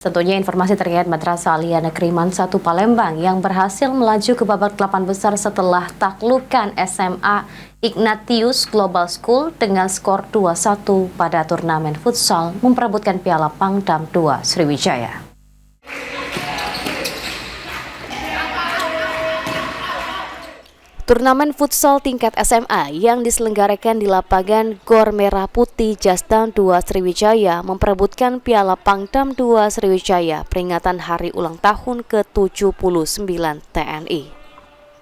Tentunya informasi terkait Madrasah Aliyah Negeri Man 1 Palembang yang berhasil melaju ke babak 8 besar setelah taklukan SMA Ignatius Global School dengan skor 2-1 pada turnamen futsal memperebutkan Piala Pangdam II Sriwijaya. Turnamen futsal tingkat SMA yang diselenggarakan di lapangan Gor Merah Putih Jastan II Sriwijaya memperebutkan Piala Pangdam II Sriwijaya peringatan hari ulang tahun ke-79 TNI.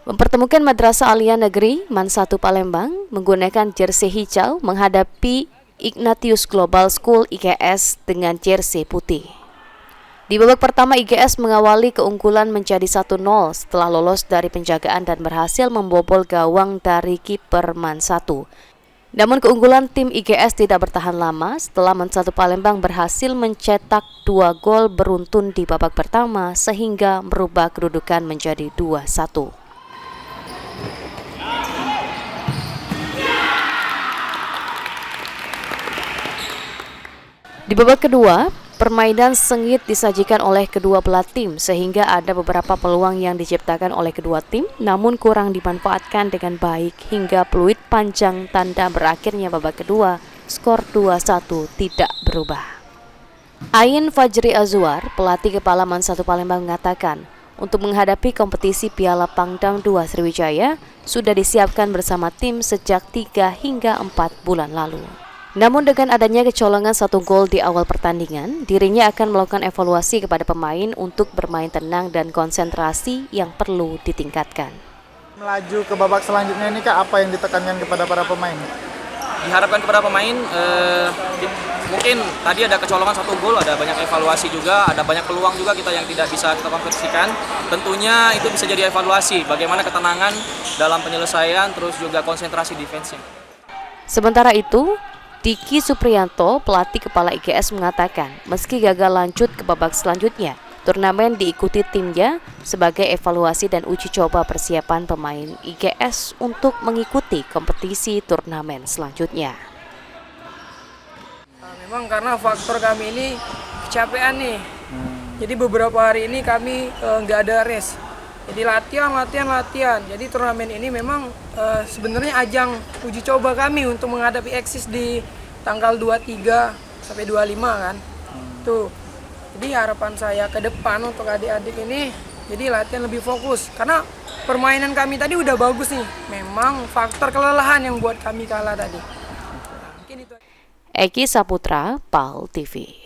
Mempertemukan Madrasah Aliyah Negeri Man 1 Palembang menggunakan jersey hijau menghadapi Ignatius Global School IGS dengan jersey putih. Di babak pertama IGS mengawali keunggulan menjadi 1-0 setelah lolos dari penjagaan dan berhasil membobol gawang dari kiper Man 1. Namun keunggulan tim IGS tidak bertahan lama setelah Man 1 Palembang berhasil mencetak 2 gol beruntun di babak pertama sehingga merubah kedudukan menjadi 2-1. Di babak kedua, permainan sengit disajikan oleh kedua belah tim sehingga ada beberapa peluang yang diciptakan oleh kedua tim namun kurang dimanfaatkan dengan baik hingga peluit panjang tanda berakhirnya babak kedua, skor 2-1 tidak berubah. Ain Fajri Azwar, pelatih kepala Man 1 Palembang mengatakan, untuk menghadapi kompetisi Piala Pangdam II Sriwijaya sudah disiapkan bersama tim sejak 3 hingga 4 bulan lalu. Namun dengan adanya kecolongan 1 gol di awal pertandingan, dirinya akan melakukan evaluasi kepada pemain untuk bermain tenang dan konsentrasi yang perlu ditingkatkan. Melaju ke babak selanjutnya ini Kak, apa yang ditekankan kepada para pemain? Diharapkan kepada pemain, mungkin tadi ada kecolongan 1 gol, ada banyak evaluasi juga, ada banyak peluang juga kita yang tidak bisa kita konversikan. Tentunya itu bisa jadi evaluasi, bagaimana ketenangan dalam penyelesaian, terus juga konsentrasi defense-nya. Sementara itu, Diki Supriyanto, pelatih kepala IGS mengatakan, meski gagal lanjut ke babak selanjutnya, turnamen diikuti timnya sebagai evaluasi dan uji coba persiapan pemain IGS untuk mengikuti kompetisi turnamen selanjutnya. Memang karena faktor kami ini kecapean nih, jadi beberapa hari ini kami nggak ada rest. Jadi latihan. Jadi turnamen ini memang sebenarnya ajang uji coba kami untuk menghadapi Eksis di tanggal 23 sampai 25 kan. Tuh. Jadi harapan saya ke depan untuk adik-adik ini jadi latihan lebih fokus karena permainan kami tadi udah bagus nih. Memang faktor kelelahan yang buat kami kalah tadi. Eki Saputra, PAL TV.